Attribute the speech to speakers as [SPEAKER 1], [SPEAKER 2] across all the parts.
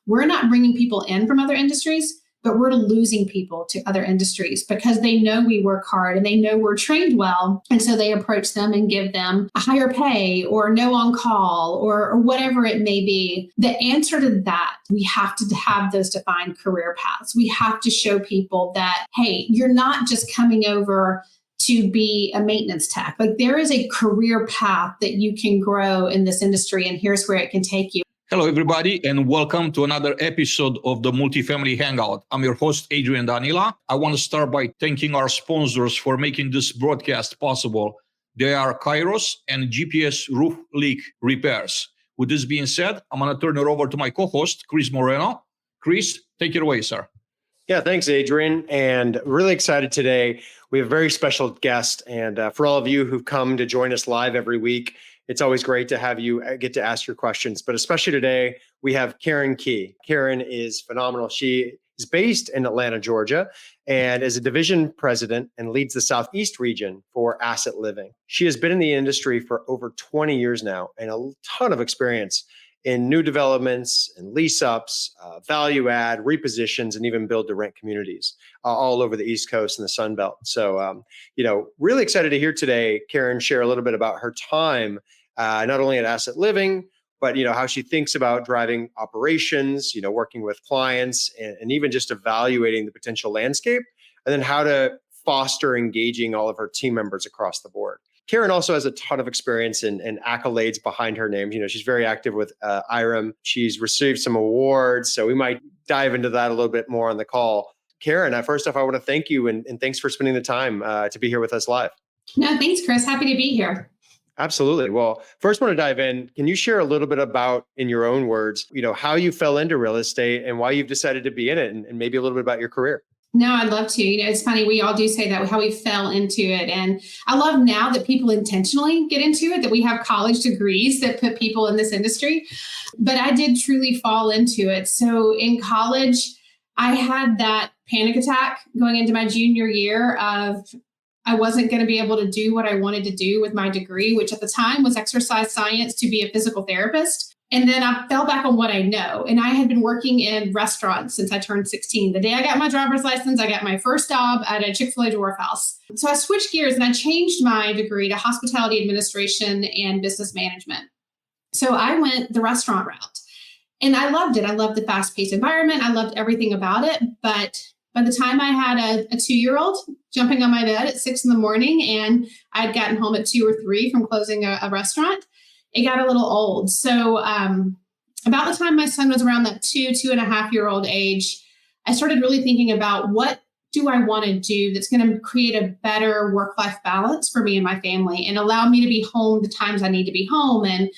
[SPEAKER 1] we're not bringing people in from other industries, but we're losing people to other industries because they know we work hard and they know we're trained well. And so they approach them and give them a higher pay or no on call or whatever it may be. The answer to that, we have to have those defined career paths. We have to show people that, hey, you're not just coming over to be a maintenance tech. Like there is a career path that you can grow in this industry, and here's where it can take you.
[SPEAKER 2] Hello, everybody, and welcome to another episode of the Multifamily Hangout. I'm your host, Adrian Danila. I want to start by thanking our sponsors for making this broadcast possible. They are Kairos and GPS Roof Leak Repairs. With this being said, I'm going to turn it over to my co-host, Chris Moreno. Chris, take it away, sir.
[SPEAKER 3] Yeah, thanks, Adrian. And really excited today. We have a very special guest. And for all of you who've come to join us live every week, it's always great to have you get to ask your questions. But especially today, we have Karen Key. Karen is phenomenal. She is based in Atlanta, Georgia, and is a division president and leads the Southeast region for Asset Living. She has been in the industry for over 20 years now and a ton of experience in new developments and lease ups, value add, repositions, and even build to rent communities all over the East Coast and the Sun Belt. So, really excited to hear today, Karen share a little bit about her time, not only at Asset Living, but, how she thinks about driving operations, working with clients and even just evaluating the potential landscape, and then how to foster engaging all of her team members across the board. Karen also has a ton of experience and accolades behind her name. She's very active with IREM. She's received some awards, so we might dive into that a little bit more on the call. Karen, first off, I want to thank you and thanks for spending the time to be here with us live.
[SPEAKER 1] No, thanks, Chris. Happy to be here.
[SPEAKER 3] Absolutely. Well, first want to dive in. Can you share a little bit about, in your own words, how you fell into real estate and why you've decided to be in it, and maybe a little bit about your career?
[SPEAKER 1] No, I'd love to. It's funny. We all do say that, how we fell into it. And I love now that people intentionally get into it, that we have college degrees that put people in this industry. But I did truly fall into it. So in college, I had that panic attack going into my junior year of I wasn't going to be able to do what I wanted to do with my degree, which at the time was exercise science to be a physical therapist. And then I fell back on what I know. And I had been working in restaurants since I turned 16. The day I got my driver's license, I got my first job at a Chick-fil-A Dwarf House. So I switched gears and I changed my degree to hospitality administration and business management. So I went the restaurant route and I loved it. I loved the fast-paced environment. I loved everything about it. But by the time I had a 2-year-old jumping on my bed at 6 a.m. and I'd gotten home at 2 or 3 from closing a restaurant, it got a little old. So about the time my son was around that 2.5-year-old age, I started really thinking about what do I want to do that's going to create a better work-life balance for me and my family and allow me to be home the times I need to be home and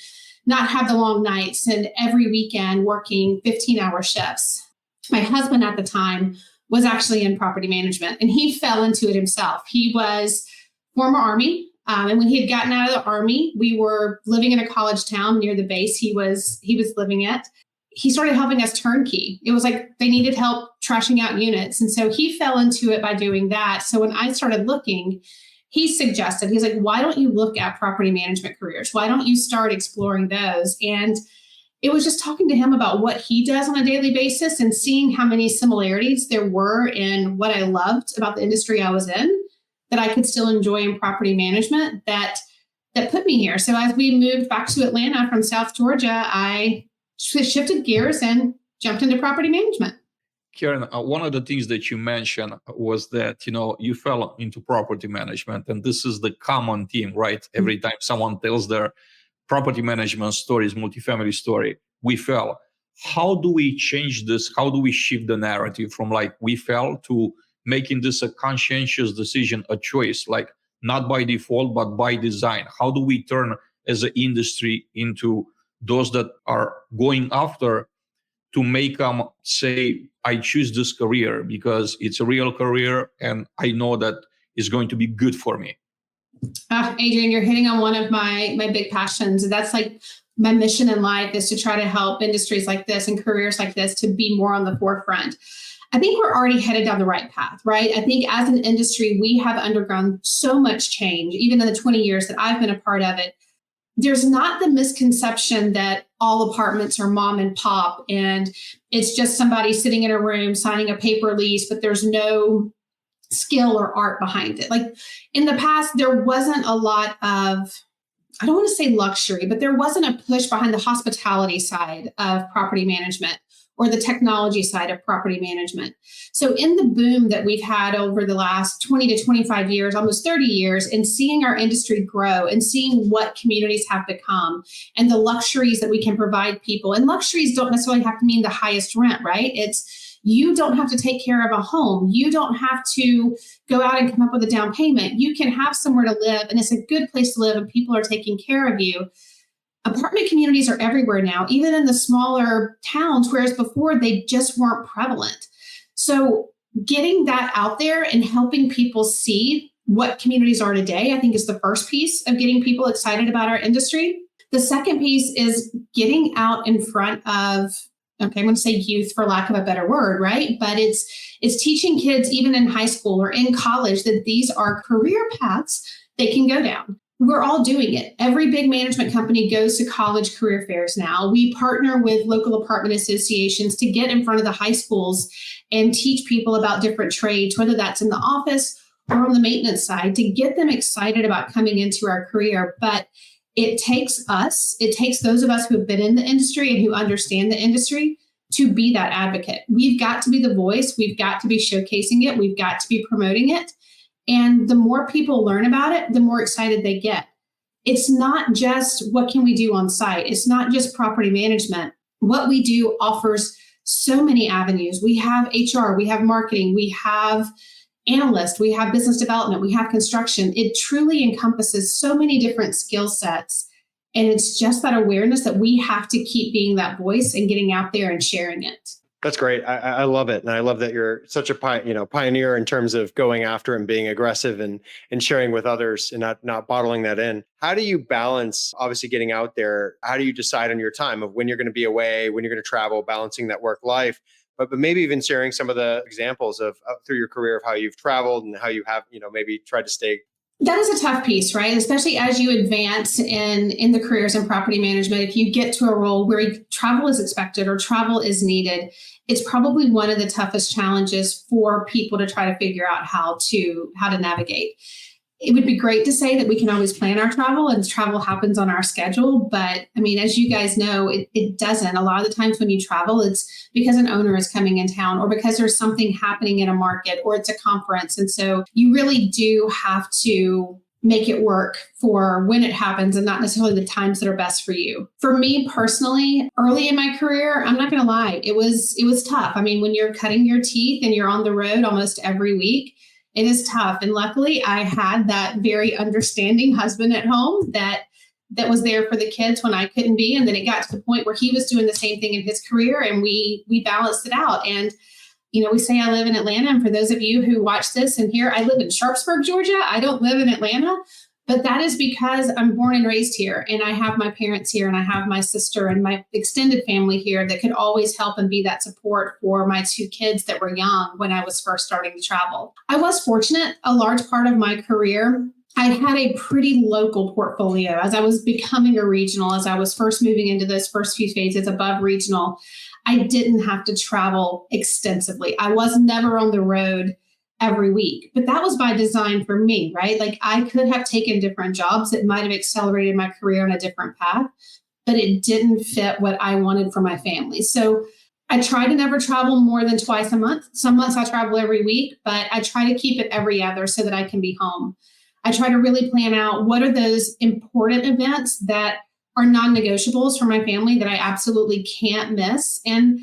[SPEAKER 1] not have the long nights and every weekend working 15-hour shifts. My husband at the time was actually in property management and he fell into it himself. He was former Army. And when he had gotten out of the Army, we were living in a college town near the base he was living at. He started helping us turnkey. It was like they needed help trashing out units. And so he fell into it by doing that. So when I started looking, he suggested, he's like, why don't you look at property management careers? Why don't you start exploring those? And it was just talking to him about what he does on a daily basis and seeing how many similarities there were in what I loved about the industry I was in, that I could still enjoy in property management that put me here. So as we moved back to Atlanta from South Georgia, I shifted gears and jumped into property management.
[SPEAKER 2] Karen, one of the things that you mentioned was that, you fell into property management, and this is the common theme, right? Every time someone tells their property management stories, multifamily story, we fell. How do we change this? How do we shift the narrative from we fell to making this a conscientious decision, a choice, not by default, but by design? How do we turn as an industry into those that are going after to make them say, I choose this career because it's a real career and I know that it's going to be good for me?
[SPEAKER 1] Adrian, you're hitting on one of my big passions. That's my mission in life is to try to help industries like this and careers like this to be more on the forefront. I think we're already headed down the right path, right? I think as an industry, we have undergone so much change, even in the 20 years that I've been a part of it. there's not the misconception that all apartments are mom and pop and it's just somebody sitting in a room signing a paper lease, but there's no skill or art behind it. Like in the past, there wasn't a lot of, I don't want to say luxury, but there wasn't a push behind the hospitality side of property management or the technology side of property management. So in the boom that we've had over the last 20 to 25 years, almost 30 years, and seeing our industry grow and seeing what communities have become and the luxuries that we can provide people, and luxuries don't necessarily have to mean the highest rent, right? It's you don't have to take care of a home. You don't have to go out and come up with a down payment. You can have somewhere to live, and it's a good place to live, and people are taking care of you. Apartment communities are everywhere now, even in the smaller towns, whereas before they just weren't prevalent. So getting that out there and helping people see what communities are today, I think is the first piece of getting people excited about our industry. The second piece is getting out in front of, okay, I'm going to say youth for lack of a better word, right? But it's teaching kids even in high school or in college that these are career paths they can go down. We're all doing it. Every big management company goes to college career fairs now. We partner with local apartment associations to get in front of the high schools and teach people about different trades, whether that's in the office or on the maintenance side, to get them excited about coming into our career. But it takes those of us who have been in the industry and who understand the industry to be that advocate. We've got to be the voice. We've got to be showcasing it. We've got to be promoting it. And the more people learn about it, the more excited they get. It's not just what can we do on site. It's not just property management. What we do offers so many avenues. We have HR, we have marketing, we have analysts, we have business development, we have construction. It truly encompasses so many different skill sets. And it's just that awareness that we have to keep being that voice and getting out there and sharing it.
[SPEAKER 3] That's great. I love it. And I love that you're such a pioneer in terms of going after and being aggressive and sharing with others and not bottling that in. How do you balance, obviously getting out there? How do you decide on your time of when you're going to be away, when you're going to travel, balancing that work life, but maybe even sharing some of the examples of through your career of how you've traveled and how you have, maybe tried to stay.
[SPEAKER 1] That is a tough piece, right? Especially as you advance in the careers in property management. If you get to a role where travel is expected or travel is needed, it's probably one of the toughest challenges for people to try to figure out how to navigate. It would be great to say that we can always plan our travel and travel happens on our schedule. But I mean, as you guys know, it doesn't. A lot of the times when you travel, it's because an owner is coming in town or because there's something happening in a market or it's a conference. And so you really do have to make it work for when it happens and not necessarily the times that are best for you. For me personally, early in my career, I'm not going to lie, it was tough. I mean, when you're cutting your teeth and you're on the road almost every week, it is tough. And luckily, I had that very understanding husband at home that was there for the kids when I couldn't be. And then it got to the point where he was doing the same thing in his career and we balanced it out. And, we say I live in Atlanta. And for those of you who watch this and hear, I live in Sharpsburg, Georgia. I don't live in Atlanta. But that is because I'm born and raised here and I have my parents here and I have my sister and my extended family here that could always help and be that support for my two kids that were young when I was first starting to travel. I was fortunate. A large part of my career, I had a pretty local portfolio as I was becoming a regional, as I was first moving into those first few phases above regional. I didn't have to travel extensively. I was never on the road every week. But that was by design for me, right? Like I could have taken different jobs that might have accelerated my career on a different path, but it didn't fit what I wanted for my family. So I try to never travel more than twice a month. Some months I travel every week, but I try to keep it every other so that I can be home. I try to really plan out what are those important events that are non-negotiables for my family that I absolutely can't miss. And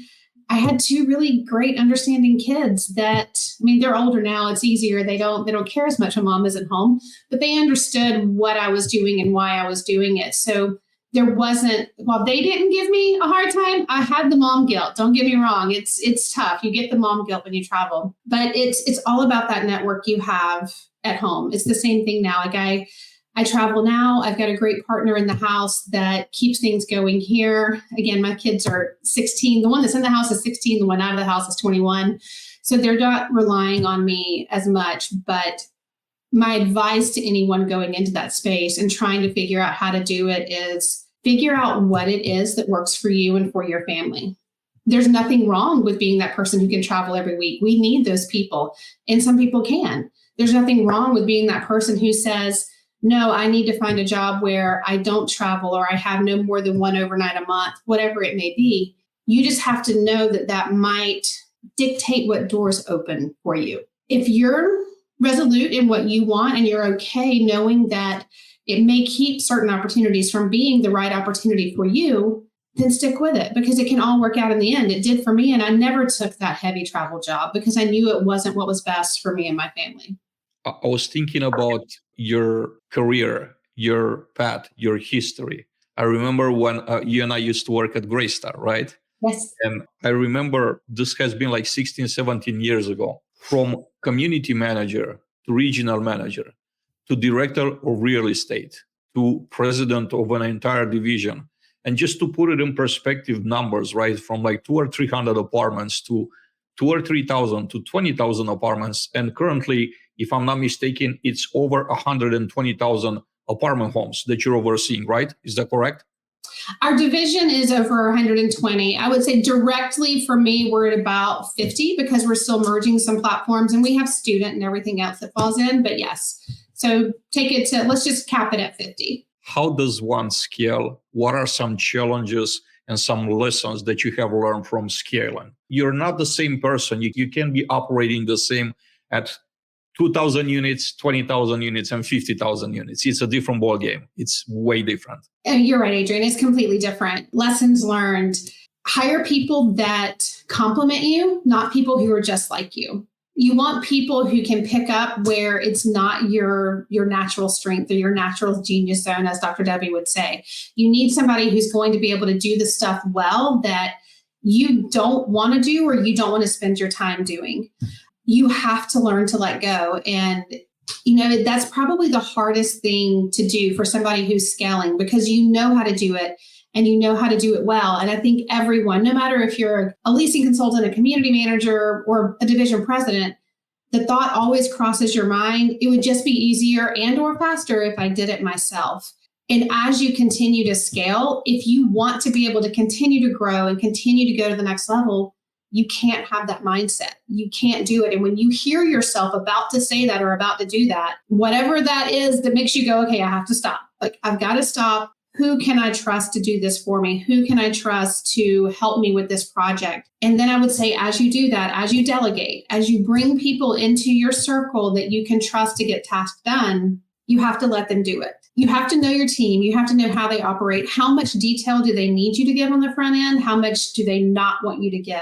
[SPEAKER 1] I had two really great understanding kids that, I mean, they're older now. It's easier. They don't care as much when mom isn't home, but they understood what I was doing and why I was doing it. So there wasn't, while they didn't give me a hard time, I had the mom guilt. Don't get me wrong. It's tough. You get the mom guilt when you travel, but it's all about that network you have at home. It's the same thing now. Like I travel now. I've got a great partner in the house that keeps things going here. Again, my kids are 16. The one that's in the house is 16. The one out of the house is 21. So they're not relying on me as much, but My advice to anyone going into that space and trying to figure out how to do it is figure out what it is that works for you and for your family. There's nothing wrong with being that person who can travel every week. We need those people, and some people can. There's nothing wrong with being that person who says, no, I need to find a job where I don't travel or I have no more than one overnight a month, whatever it may be. You just have to know that that might dictate what doors open for you. If you're resolute in what you want and you're okay knowing that it may keep certain opportunities from being the right opportunity for you, then stick with it, because it can all work out in the end. It did for me, and I never took that heavy travel job because I knew it wasn't what was best for me and my family.
[SPEAKER 2] I was thinking about your career, your path, your history. I remember when you and I used to work at Greystar, right?
[SPEAKER 1] Yes.
[SPEAKER 2] And I remember this has been like 16, 17 years ago. From community manager to regional manager to director of real estate to president of an entire division. And just to put it in perspective, numbers, right? From like 200 or 300 apartments to 2,000 or 3,000 to 20,000 apartments. And currently, if I'm not mistaken, it's over 120,000 apartment homes that you're overseeing, right? Is that correct?
[SPEAKER 1] Our division is over 120. I would say directly for me, we're at about 50 because we're still merging some platforms and we have student and everything else that falls in. But yes, so take it to, let's just cap it at 50.
[SPEAKER 2] How does one scale? What are some challenges and some lessons that you have learned from scaling? You're not the same person. You can't be operating the same at 2,000 units, 20,000 units, and 50,000 units. It's a different ballgame. It's way different.
[SPEAKER 1] And you're right, Adrian. It's completely different. Lessons learned. Hire people that complement you, not people who are just like you. You want people who can pick up where it's not your natural strength or your natural genius zone, as Dr. Debbie would say. You need somebody who's going to be able to do the stuff well that you don't want to do or you don't want to spend your time doing. You have to learn to let go. And, that's probably the hardest thing to do for somebody who's scaling, because you know how to do it and you know how to do it well. And I think everyone, no matter if you're a leasing consultant, a community manager, or a division president, the thought always crosses your mind. It would just be easier and or faster if I did it myself. And as you continue to scale, if you want to be able to continue to grow and continue to go to the next level, you can't have that mindset. You can't do it. And when you hear yourself about to say that or about to do that, whatever that is that makes you go, okay, I have to stop. Like, I've got to stop. Who can I trust to do this for me? Who can I trust to help me with this project? And then I would say, as you do that, as you delegate, as you bring people into your circle that you can trust to get tasks done, you have to let them do it. You have to know your team. You have to know how they operate. How much detail do they need you to give on the front end? How much do they not want you to give?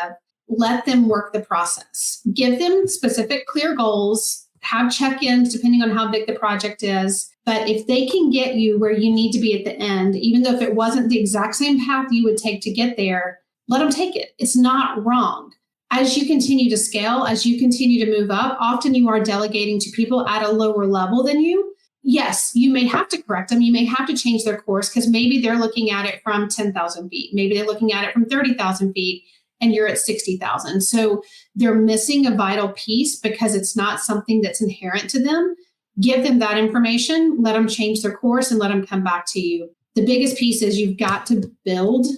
[SPEAKER 1] Let them work the process. Give them specific, clear goals. Have check-ins depending on how big the project is. But if they can get you where you need to be at the end, even though if it wasn't the exact same path you would take to get there, let them take it. It's not wrong. As you continue to scale, as you continue to move up, often you are delegating to people at a lower level than you. Yes, you may have to correct them. You may have to change their course because maybe they're looking at it from 10,000 feet. Maybe they're looking at it from 30,000 feet. And you're at 60,000. So they're missing a vital piece because it's not something that's inherent to them. Give them that information, let them change their course, and let them come back to you. The biggest piece is you've got to build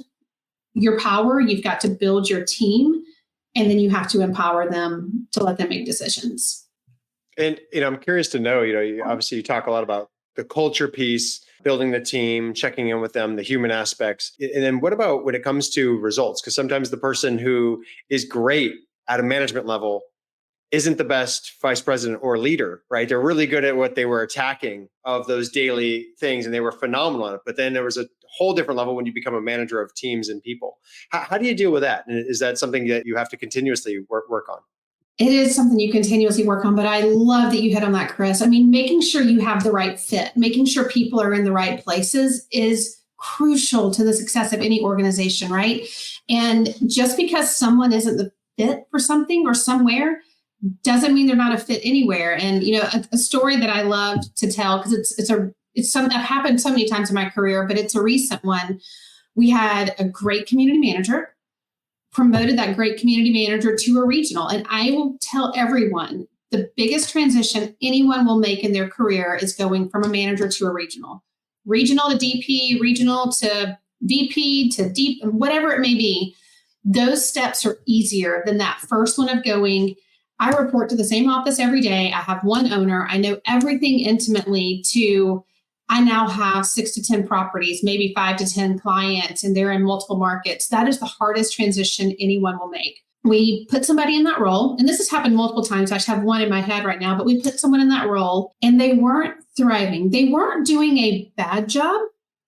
[SPEAKER 1] your power, you've got to build your team, and then you have to empower them to let them make decisions.
[SPEAKER 3] And, I'm curious to know, obviously you talk a lot about the culture piece, building the team, checking in with them, the human aspects. And then what about when it comes to results? Because sometimes the person who is great at a management level isn't the best vice president or leader, right? They're really good at what they were attacking of those daily things, and they were phenomenal at it. But then there was a whole different level when you become a manager of teams and people. How do you deal with that? And is that something that you have to continuously work on?
[SPEAKER 1] It is something you continuously work on, but I love that you hit on that, Chris. I mean, making sure you have the right fit, making sure people are in the right places is crucial to the success of any organization, right? And just because someone isn't the fit for something or somewhere doesn't mean they're not a fit anywhere. And, a story that I love to tell, because it's something that happened so many times in my career, but it's a recent one. We had a great community manager, promoted that great community manager to a regional. And I will tell everyone, The biggest transition anyone will make in their career is going from a manager to a regional to DP, regional to VP to deep, whatever it may be. Those steps are easier than that first one of going, I report to the same office every day. I have one owner. I know everything intimately to, I now have 6 to 10 properties, maybe 5 to 10 clients, and they're in multiple markets. That is the hardest transition anyone will make. We put somebody in that role, and this has happened multiple times. I actually have one in my head right now, but we put someone in that role and they weren't thriving. They weren't doing a bad job,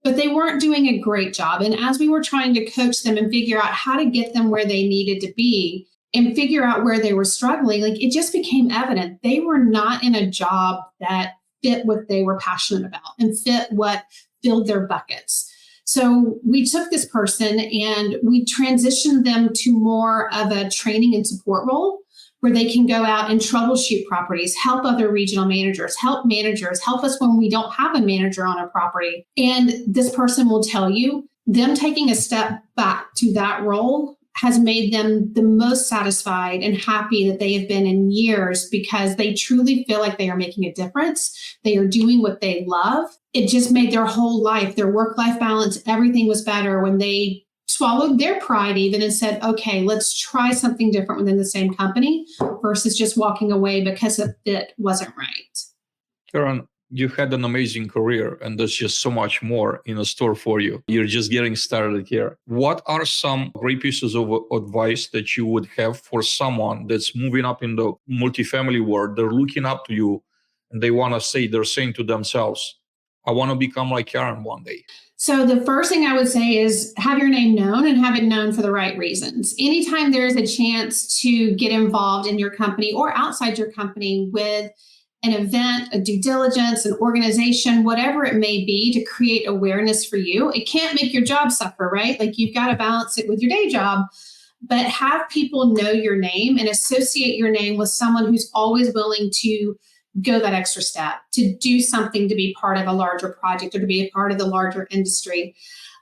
[SPEAKER 1] but they weren't doing a great job. And as we were trying to coach them and figure out how to get them where they needed to be and figure out where they were struggling, like it just became evident they were not in a job that fit what they were passionate about and fit what filled their buckets. So we took this person and we transitioned them to more of a training and support role where they can go out and troubleshoot properties, help other regional managers, help us when we don't have a manager on a property. And this person will tell you, them taking a step back to that role has made them the most satisfied and happy that they have been in years because they truly feel like they are making a difference. They are doing what they love. It just made their whole life, their work-life balance, everything was better when they swallowed their pride even and said, okay, let's try something different within the same company versus just walking away because the fit wasn't right.
[SPEAKER 2] Karen, you had an amazing career and there's just so much more in store for you. You're just getting started here. What are some great pieces of advice that you would have for someone that's moving up in the multifamily world? They're looking up to you and they're saying to themselves, I want to become like Karen one day.
[SPEAKER 1] So the first thing I would say is have your name known and have it known for the right reasons. Anytime there's a chance to get involved in your company or outside your company with an event, a due diligence, an organization, whatever it may be to create awareness for you, it can't make your job suffer, right? Like you've got to balance it with your day job, but have people know your name and associate your name with someone who's always willing to go that extra step, to do something to be part of a larger project or to be a part of the larger industry.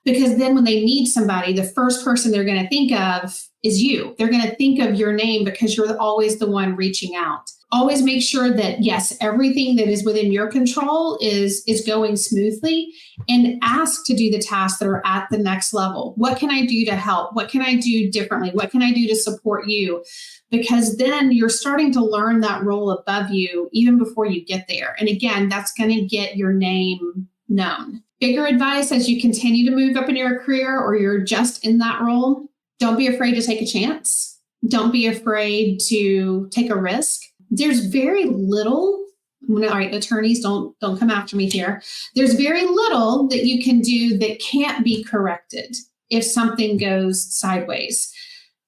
[SPEAKER 1] Because then when they need somebody, the first person they're going to think of is you. They're going to think of your name because you're always the one reaching out. Always make sure that, yes, everything that is within your control is going smoothly, and ask to do the tasks that are at the next level. What can I do to help? What can I do differently? What can I do to support you? Because then you're starting to learn that role above you even before you get there. And again, that's going to get your name known. Bigger advice as you continue to move up in your career or you're just in that role, don't be afraid to take a chance. Don't be afraid to take a risk. There's very little, all right, attorneys, don't come after me here. There's very little that you can do that can't be corrected if something goes sideways.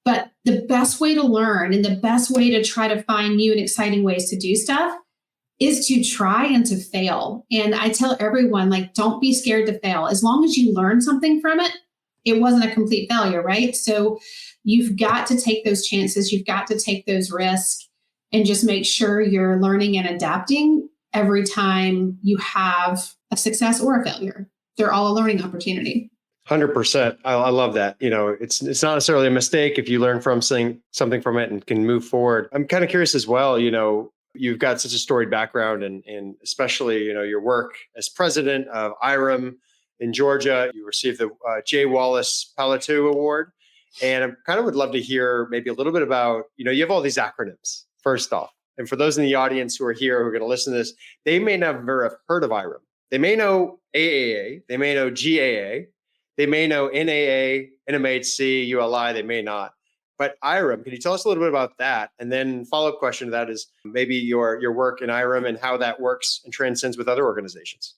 [SPEAKER 1] But the best way to learn and the best way to try to find new and exciting ways to do stuff is to try and to fail. And I tell everyone, like, don't be scared to fail. As long as you learn something from it, it wasn't a complete failure, right? So you've got to take those chances. You've got to take those risks and just make sure you're learning and adapting every time you have a success or a failure. They're all a learning opportunity.
[SPEAKER 3] 100%. I love that. You know, it's not necessarily a mistake if you learn from something from it and can move forward. I'm kind of curious as well, you know, you've got such a storied background and especially, you know, your work as president of IREM in Georgia. You received the J. Wallace Palatiu Award. And I kind of would love to hear maybe a little bit about, you know, you have all these acronyms, first off. And for those in the audience who are here, who are going to listen to this, they may never have heard of IREM. They may know AAA, they may know GAA, they may know NAA, NMHC, ULI, they may not. But IREM, can you tell us a little bit about that? And then follow-up question to that is maybe your work in IREM and how that works and transcends with other organizations.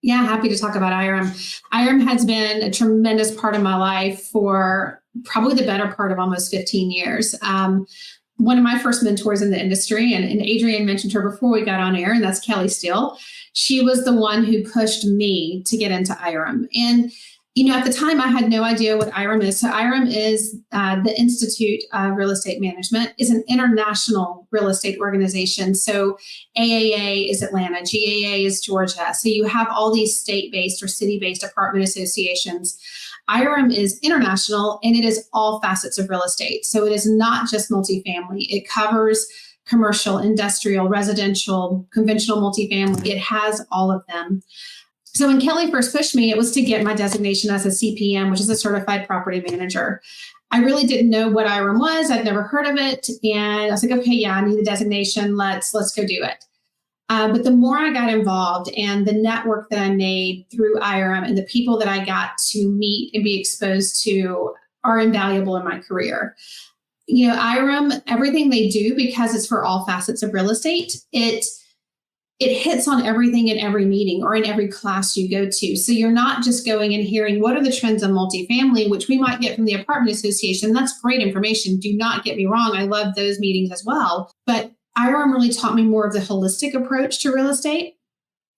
[SPEAKER 1] Yeah, happy to talk about IREM. IREM has been a tremendous part of my life for probably the better part of almost 15 years. One of my first mentors in the industry, and Adrian mentioned her before we got on air, and that's Kelly Steele. She was the one who pushed me to get into IREM. And you know, at the time, I had no idea what IREM is. So IREM is the Institute of Real Estate Management, is an international real estate organization. So AAA is Atlanta, GAA is Georgia. So you have all these state-based or city-based apartment associations. IREM is international, and it is all facets of real estate. So it is not just multifamily. It covers commercial, industrial, residential, conventional multifamily. It has all of them. So when Kelly first pushed me, it was to get my designation as a CPM, which is a certified property manager. I really didn't know what IREM was. I'd never heard of it. And I was like, okay, yeah, I need the designation. Let's go do it. But the more I got involved and the network that I made through IREM and the people that I got to meet and be exposed to are invaluable in my career. You know, IREM, everything they do, because it's for all facets of real estate, it hits on everything in every meeting or in every class you go to. So you're not just going and hearing what are the trends in multifamily, which we might get from the apartment association. That's great information. Do not get me wrong. I love those meetings as well. But IREM really taught me more of the holistic approach to real estate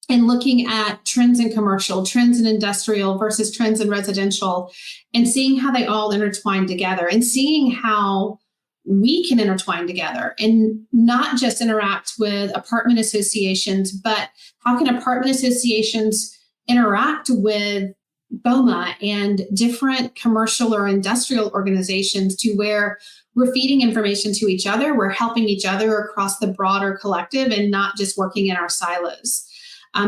[SPEAKER 1] and looking at trends in commercial, trends in industrial versus trends in residential, and seeing how they all intertwine together and seeing how we can intertwine together and not just interact with apartment associations, but how can apartment associations interact with BOMA and different commercial or industrial organizations to where we're feeding information to each other, we're helping each other across the broader collective and not just working in our silos.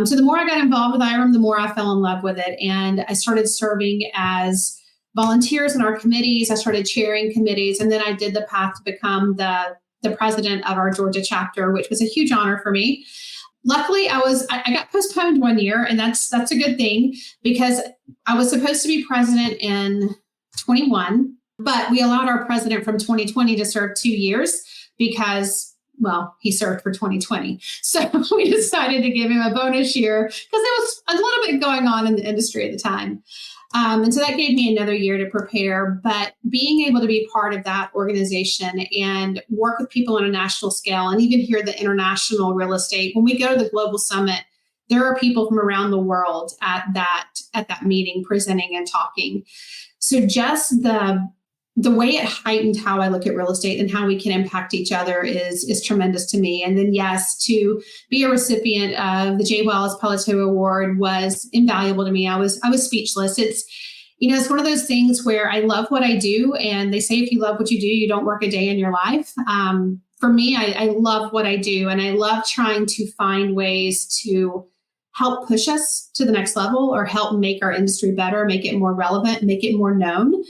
[SPEAKER 1] So the more I got involved with IREM, the more I fell in love with it. And I started serving as volunteers in our committees. I started chairing committees, and then I did the path to become the president of our Georgia chapter, which was a huge honor for me. Luckily, I got postponed 1 year, and that's a good thing because I was supposed to be president in 21, but we allowed our president from 2020 to serve 2 years because, well, he served for 2020. So we decided to give him a bonus year because there was a little bit going on in the industry at the time. And so that gave me another year to prepare, but being able to be part of that organization and work with people on a national scale and even hear the international real estate, when we go to the global summit, there are people from around the world at that meeting presenting and talking. So just the way it heightened how I look at real estate and how we can impact each other is tremendous to me. And then, yes, to be a recipient of the J. Wallace Pelletier Award was invaluable to me. I was speechless. It's one of those things where I love what I do. And they say, if you love what you do, you don't work a day in your life. For me, I love what I do. And I love trying to find ways to help push us to the next level or help make our industry better, make it more relevant, make it more known.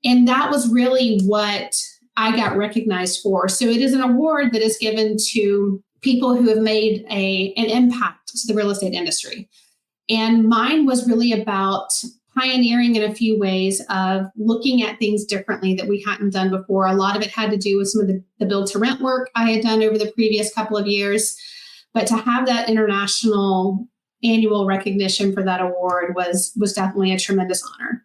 [SPEAKER 1] And that was really what I got recognized for. So it is an award that is given to people who have made an impact to the real estate industry. And mine was really about pioneering in a few ways of looking at things differently that we hadn't done before. A lot of it had to do with some of the build to rent work I had done over the previous couple of years. But to have that international annual recognition for that award was definitely a tremendous honor.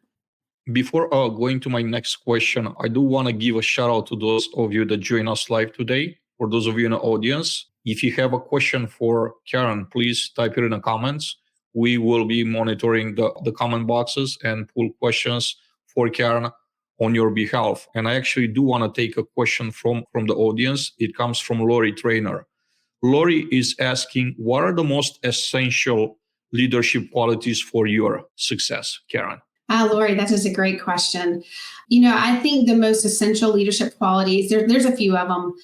[SPEAKER 2] Before going to my next question, I do want to give a shout out to those of you that join us live today. For those of you in the audience, if you have a question for Karen, please type it in the comments. We will be monitoring the comment boxes and pull questions for Karen on your behalf. And I actually do want to take a question from the audience. It comes from Lori Trainer. Lori is asking, what are the most essential leadership qualities for your success, Karen?
[SPEAKER 1] Lori, that is a great question. I think the most essential leadership qualities, there's a few of them.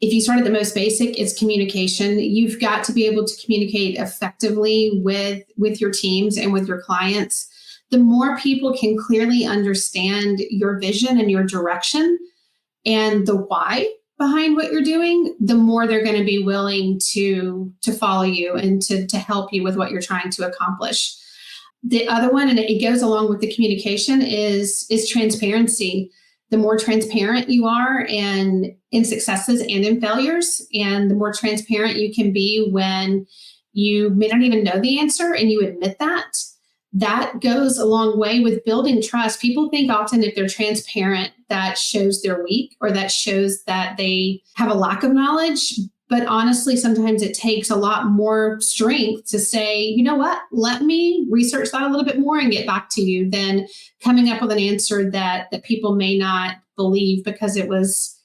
[SPEAKER 1] If you start at the most basic, it's communication. You've got to be able to communicate effectively with your teams and with your clients. The more people can clearly understand your vision and your direction and the why behind what you're doing, the more they're going to be willing to follow you and to help you with what you're trying to accomplish. The other one, and it goes along with the communication, is transparency. The more transparent you are in successes and in failures, and the more transparent you can be when you may not even know the answer and you admit that goes a long way with building trust. People think often if they're transparent, that shows they're weak or that shows that they have a lack of knowledge. But honestly, sometimes it takes a lot more strength to say, you know what, let me research that a little bit more and get back to you than coming up with an answer that people may not believe because it was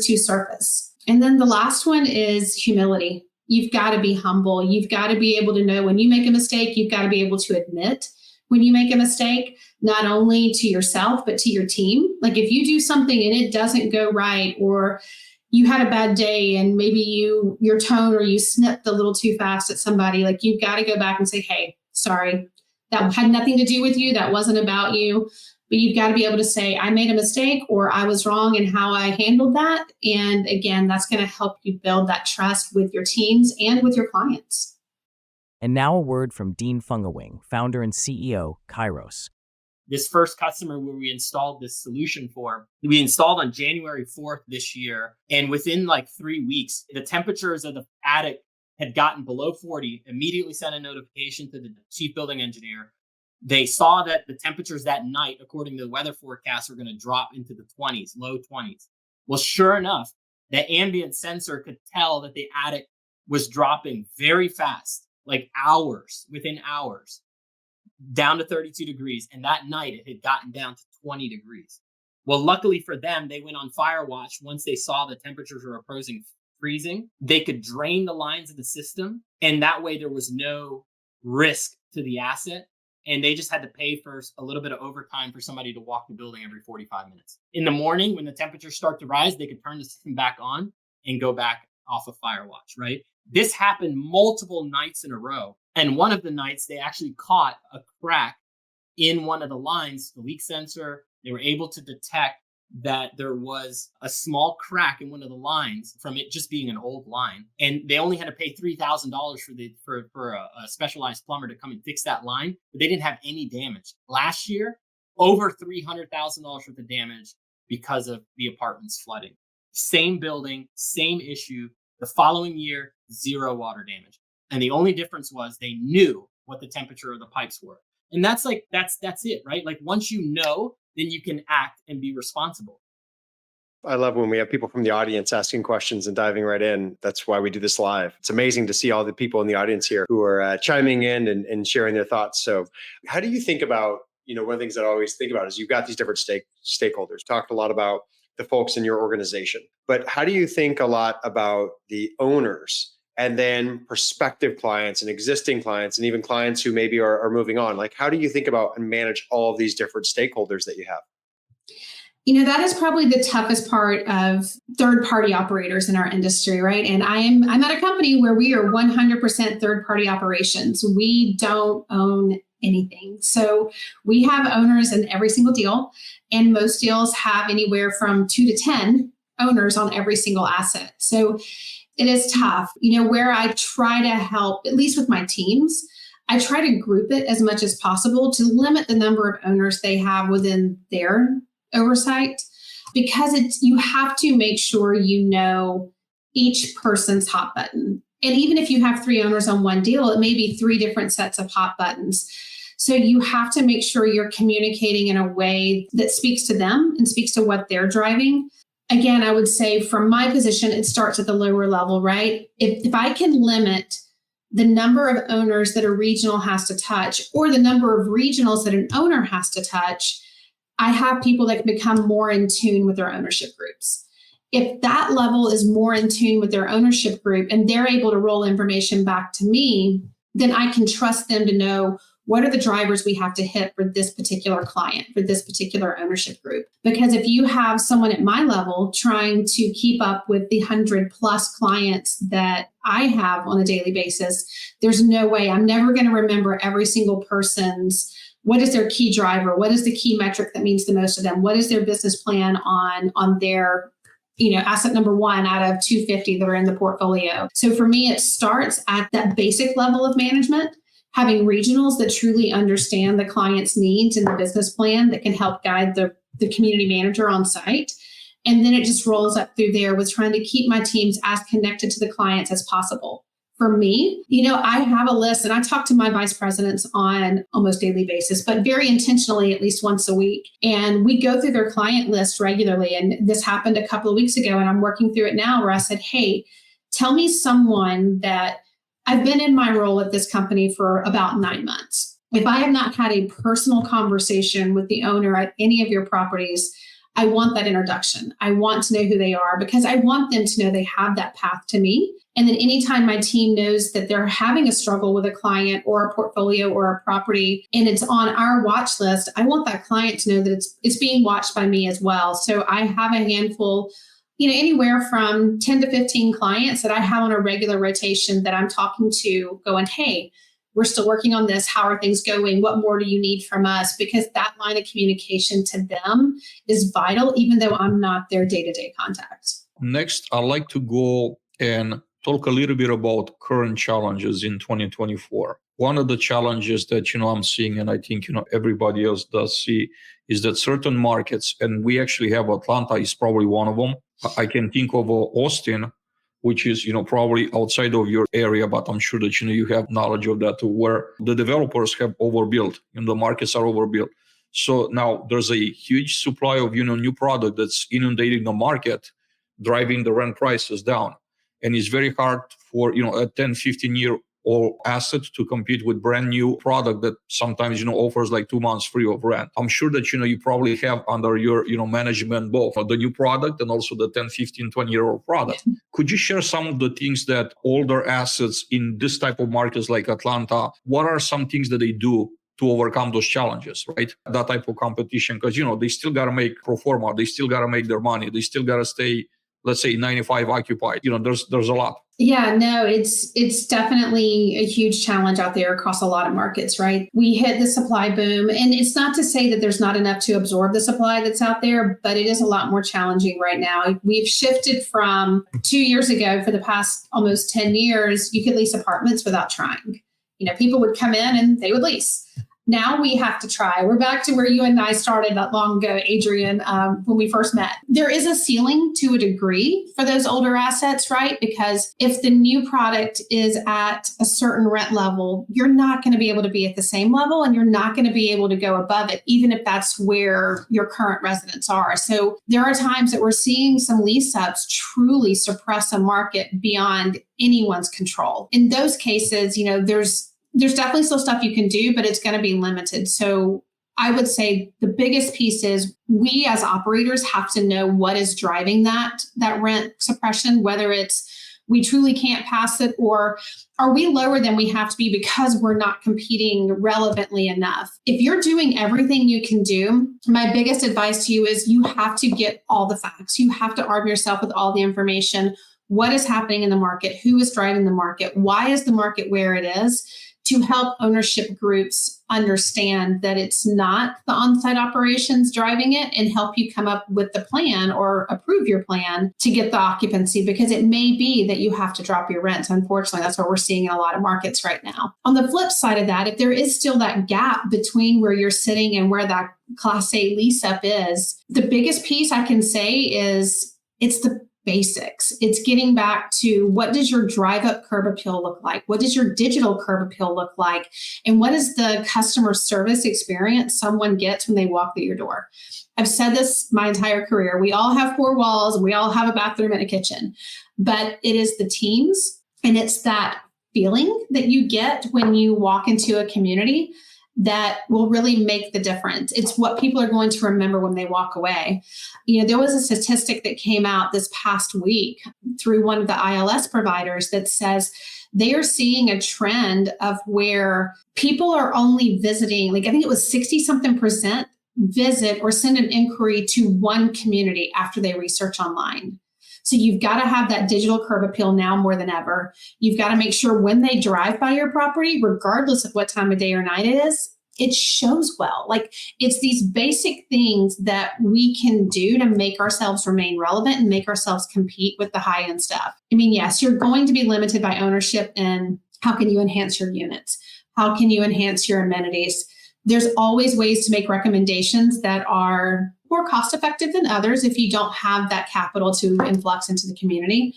[SPEAKER 1] too surface. And then the last one is humility. You've got to be humble. You've got to be able to know when you make a mistake. You've got to be able to admit when you make a mistake, not only to yourself, but to your team. Like if you do something and it doesn't go right, or you had a bad day and maybe your tone or you snipped a little too fast at somebody, like you've got to go back and say, hey, sorry, that had nothing to do with you. That wasn't about you. But you've got to be able to say, I made a mistake or I was wrong in how I handled that. And again, that's going to help you build that trust with your teams and with your clients.
[SPEAKER 4] And now a word from Dean Fungawing, founder and CEO, Kairos.
[SPEAKER 5] This first customer where we installed this solution for, we installed on January 4th this year. And within like 3 weeks, the temperatures of the attic had gotten below 40, immediately sent a notification to the chief building engineer. They saw that the temperatures that night, according to the weather forecast, were going to drop into the 20s, low 20s. Well, sure enough, the ambient sensor could tell that the attic was dropping very fast, like within hours, down to 32 degrees. And that night it had gotten down to 20 degrees. Well, luckily for them, they went on fire watch. Once they saw the temperatures were approaching freezing, they could drain the lines of the system. And that way there was no risk to the asset. And they just had to pay for a little bit of overtime for somebody to walk the building every 45 minutes. In the morning, when the temperatures start to rise, they could turn the system back on and go back off of fire watch, right? This happened multiple nights in a row. And one of the nights, they actually caught a crack in one of the lines, the leak sensor. They were able to detect that there was a small crack in one of the lines from it just being an old line. And they only had to pay $3,000 for a specialized plumber to come and fix that line, but they didn't have any damage. Last year, over $300,000 worth of damage because of the apartments flooding. Same building, same issue. The following year, 0 water damage. And the only difference was they knew what the temperature of the pipes were. And that's it, right? Like once you know, then you can act and be responsible.
[SPEAKER 3] I love when we have people from the audience asking questions and diving right in. That's why we do this live. It's amazing to see all the people in the audience here who are chiming in and sharing their thoughts. So how do you think about, one of the things that I always think about is you've got these different stakeholders. Talked a lot about the folks in your organization, but how do you think a lot about the owners and then prospective clients and existing clients and even clients who maybe are moving on? Like, how do you think about and manage all of these different stakeholders that you have?
[SPEAKER 1] That is probably the toughest part of third-party operators in our industry, right? And I'm at a company where we are 100% third-party operations. We don't own anything. So we have owners in every single deal, and most deals have anywhere from 2 to 10 owners on every single asset. So it is tough. Where I try to help, at least with my teams, I try to group it as much as possible to limit the number of owners they have within their oversight, because you have to make sure you know each person's hot button. And even if you have 3 owners on one deal, it may be 3 different sets of hot buttons. So you have to make sure you're communicating in a way that speaks to them and speaks to what they're driving. Again, I would say from my position, it starts at the lower level, right? If I can limit the number of owners that a regional has to touch or the number of regionals that an owner has to touch, I have people that can become more in tune with their ownership groups. If that level is more in tune with their ownership group and they're able to roll information back to me, then I can trust them to know what are the drivers we have to hit for this particular client, for this particular ownership group. Because if you have someone at my level trying to keep up with the 100+ clients that I have on a daily basis, there's no way. I'm never going to remember every single person's, what is their key driver? What is the key metric that means the most to them? What is their business plan on their asset number 1 out of 250 that are in the portfolio? So for me, it starts at that basic level of management, having regionals that truly understand the client's needs and the business plan that can help guide the community manager on site. And then it just rolls up through there with trying to keep my teams as connected to the clients as possible. For me, I have a list, and I talk to my vice presidents on almost daily basis, but very intentionally, at least once a week. And we go through their client list regularly. And this happened a couple of weeks ago, and I'm working through it now, where I said, hey, tell me someone that I've been in my role at this company for about 9 months. If I have not had a personal conversation with the owner at any of your properties, I want that introduction. I want to know who they are, because I want them to know they have that path to me. And then anytime my team knows that they're having a struggle with a client or a portfolio or a property, and it's on our watch list, I want that client to know that it's being watched by me as well. So I have a handful, anywhere from 10 to 15 clients that I have on a regular rotation that I'm talking to going, hey, we're still working on this. How are things going? What more do you need from us? Because that line of communication to them is vital, even though I'm not their day-to-day contact.
[SPEAKER 2] Next, I'd like to go and talk a little bit about current challenges in 2024. One of the challenges that, I'm seeing, and I think, everybody else does see, is that certain markets, and we actually have Atlanta is probably one of them. I can think of Austin, which is, probably outside of your area, but I'm sure that, you have knowledge of that too, where the developers have overbuilt and the markets are overbuilt. So now there's a huge supply of, new product that's inundating the market, driving the rent prices down. And it's very hard for, a 10, 15-year-old asset to compete with brand new product that sometimes, offers like 2 months free of rent. I'm sure that, you probably have under your, management both the new product and also the 10, 15, 20-year-old product. Could you share some of the things that older assets in this type of markets like Atlanta, what are some things that they do to overcome those challenges, right? That type of competition, because, they still got to make pro forma, they still got to make their money, they still got to stay, let's say 95 occupied. There's a lot.
[SPEAKER 1] Yeah, no, it's definitely a huge challenge out there across a lot of markets, right? We hit the supply boom, and it's not to say that there's not enough to absorb the supply that's out there, but it is a lot more challenging right now. We've shifted from 2 years ago, for the past almost 10 years, you could lease apartments without trying. People would come in and they would lease. Now we have to try. We're back to where you and I started not long ago, Adrian, when we first met. There is a ceiling to a degree for those older assets, right? Because if the new product is at a certain rent level, you're not going to be able to be at the same level, and you're not going to be able to go above it, even if that's where your current residents are. So there are times that we're seeing some lease ups truly suppress a market beyond anyone's control. In those cases, there's definitely still stuff you can do, but it's going to be limited. So I would say the biggest piece is we as operators have to know what is driving that rent suppression, whether it's we truly can't pass it, or are we lower than we have to be because we're not competing relevantly enough? If you're doing everything you can do, my biggest advice to you is you have to get all the facts. You have to arm yourself with all the information. What is happening in the market? Who is driving the market? Why is the market where it is? To help ownership groups understand that it's not the on-site operations driving it, and help you come up with the plan or approve your plan to get the occupancy, because it may be that you have to drop your rents. Unfortunately, that's what we're seeing in a lot of markets right now. On the flip side of that, if there is still that gap between where you're sitting and where that Class A lease up is, the biggest piece I can say is it's the basics. It's getting back to, what does your drive up curb appeal look like? What does your digital curb appeal look like? And what is the customer service experience someone gets when they walk through your door? I've said this my entire career. We all have 4 walls, and we all have a bathroom and a kitchen, but it is the teams, and it's that feeling that you get when you walk into a community that will really make the difference. It's what people are going to remember when they walk away. There was a statistic that came out this past week through one of the ILS providers that says they are seeing a trend of where people are only visiting, I think it was 60-something% visit or send an inquiry to one community after they research online. So you've got to have that digital curb appeal now more than ever. You've got to make sure when they drive by your property, regardless of what time of day or night it is, it shows well. It's these basic things that we can do to make ourselves remain relevant and make ourselves compete with the high-end stuff. Yes, you're going to be limited by ownership, and how can you enhance your units? How can you enhance your amenities? There's always ways to make recommendations that are more cost effective than others if you don't have that capital to influx into the community.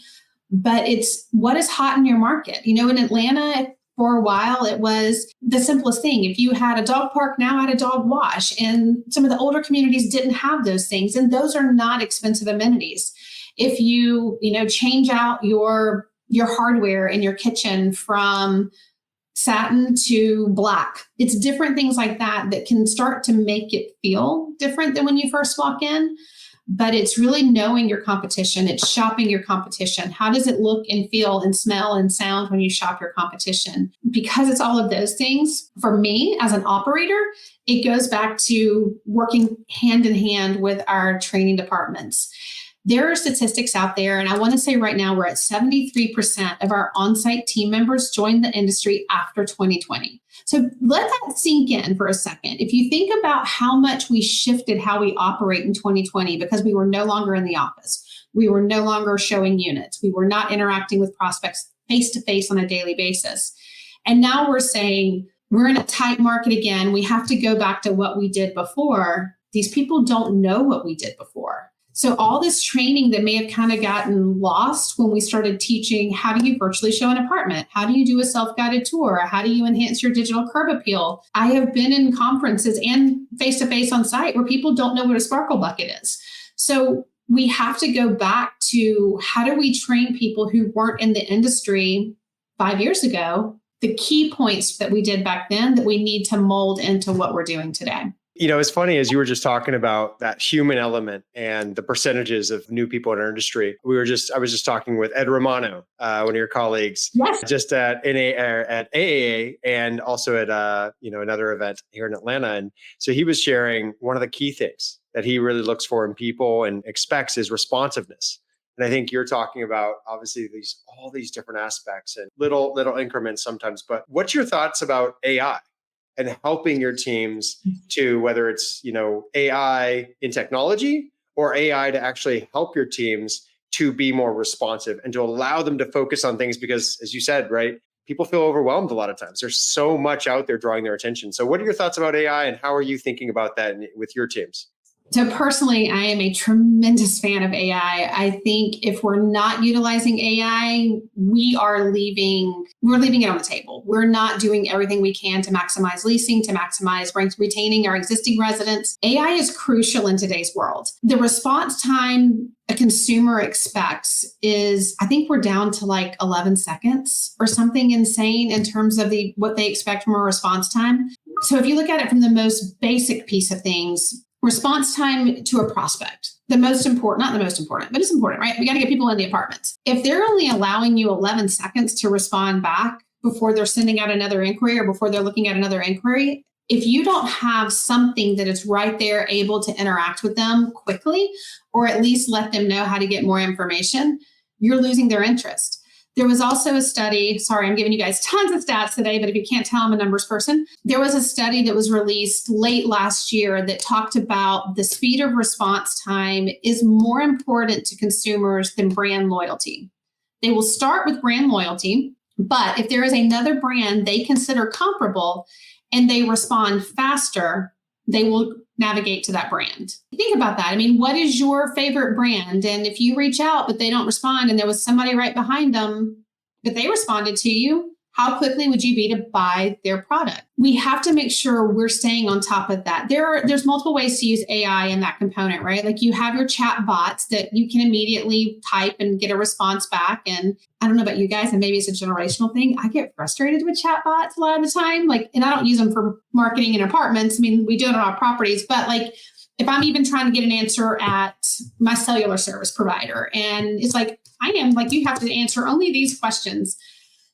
[SPEAKER 1] But it's what is hot in your market. In Atlanta, for a while, it was the simplest thing. If you had a dog park, now had a dog wash, and some of the older communities didn't have those things, and those are not expensive amenities. If you, change out your hardware in your kitchen from satin to black, it's different things like that that can start to make it feel different than when you first walk in. But it's really knowing your competition. It's shopping your competition. How does it look and feel and smell and sound when you shop your competition? Because it's all of those things. For me as an operator, it goes back to working hand in hand with our training departments. There are statistics out there, and I want to say right now we're at 73% of our on-site team members joined the industry after 2020. So let that sink in for a second. If you think about how much we shifted how we operate in 2020 because we were no longer in the office, we were no longer showing units, we were not interacting with prospects face-to-face on a daily basis. And now we're saying we're in a tight market again. We have to go back to what we did before. These people don't know what we did before. So all this training that may have kind of gotten lost when we started teaching, how do you virtually show an apartment? How do you do a self-guided tour? How do you enhance your digital curb appeal? I have been in conferences and face-to-face on site where people don't know what a sparkle bucket is. So we have to go back to how do we train people who weren't in the industry 5 years ago, the key points that we did back then that we need to mold into what we're doing today.
[SPEAKER 3] You know, it's funny as you were just talking about that human element and the percentages of new people in our industry. I was just talking with Ed Romano, one of your colleagues,
[SPEAKER 1] Yes.
[SPEAKER 3] just at AAA and also at another event here in Atlanta. And so he was sharing one of the key things that he really looks for in people and expects is responsiveness. And I think you're talking about obviously all these different aspects and little increments sometimes. But what's your thoughts about AI? And helping your teams to, whether it's, AI in technology or AI to actually help your teams to be more responsive and to allow them to focus on things because, as you said, right, people feel overwhelmed a lot of times. There's so much out there drawing their attention. So what are your thoughts about AI and how are you thinking about that with your teams?
[SPEAKER 1] So personally, I am a tremendous fan of AI. I think if we're not utilizing AI, we're leaving it on the table. We're not doing everything we can to maximize leasing, to maximize retaining our existing residents. AI is crucial in today's world. The response time a consumer expects is, I think we're down to like 11 seconds or something insane in terms of what they expect from a response time. So if you look at it from the most basic piece of things, response time to a prospect, not the most important, but it's important, right? We got to get people in the apartments. If they're only allowing you 11 seconds to respond back before they're sending out another inquiry or before they're looking at another inquiry, if you don't have something that is right there able to interact with them quickly, or at least let them know how to get more information, you're losing their interest. There was also a study, sorry, I'm giving you guys tons of stats today, but if you can't tell, I'm a numbers person. There was a study that was released late last year that talked about the speed of response time is more important to consumers than brand loyalty. They will start with brand loyalty, but if there is another brand they consider comparable and they respond faster, they will navigate to that brand. Think about that. I mean, what is your favorite brand? And if you reach out, but they don't respond, and there was somebody right behind them, but they responded to you, how quickly would you be to buy their product? We have to make sure we're staying on top of that. There's multiple ways to use AI in that component, right? Like you have your chat bots that you can immediately type and get a response back. And I don't know about you guys, and maybe it's a generational thing. I get frustrated with chat bots a lot of the time. And I don't use them for marketing in apartments. I mean, we do it on our properties, but if I'm even trying to get an answer at my cellular service provider, and it's you have to answer only these questions.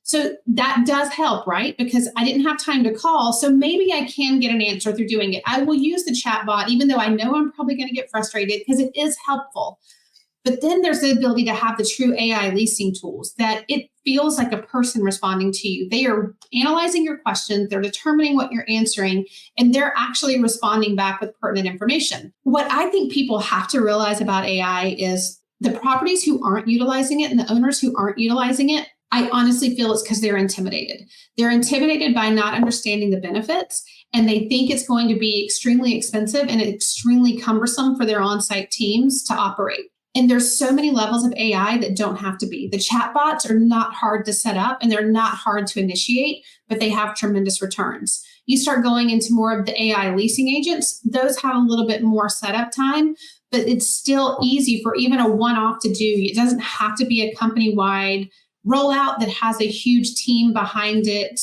[SPEAKER 1] So that does help, right? Because I didn't have time to call. So maybe I can get an answer through doing it. I will use the chat bot, even though I know I'm probably going to get frustrated because it is helpful. But then there's the ability to have the true AI leasing tools that it feels like a person responding to you. They are analyzing your questions, they're determining what you're answering, and they're actually responding back with pertinent information. What I think people have to realize about AI is the properties who aren't utilizing it and the owners who aren't utilizing it, I honestly feel it's because they're intimidated. They're intimidated by not understanding the benefits, and they think it's going to be extremely expensive and extremely cumbersome for their on-site teams to operate. And there's so many levels of AI that don't have to be. The chatbots are not hard to set up and they're not hard to initiate, but they have tremendous returns. You start going into more of the AI leasing agents, those have a little bit more setup time, but it's still easy for even a one-off to do. It doesn't have to be a company-wide rollout that has a huge team behind it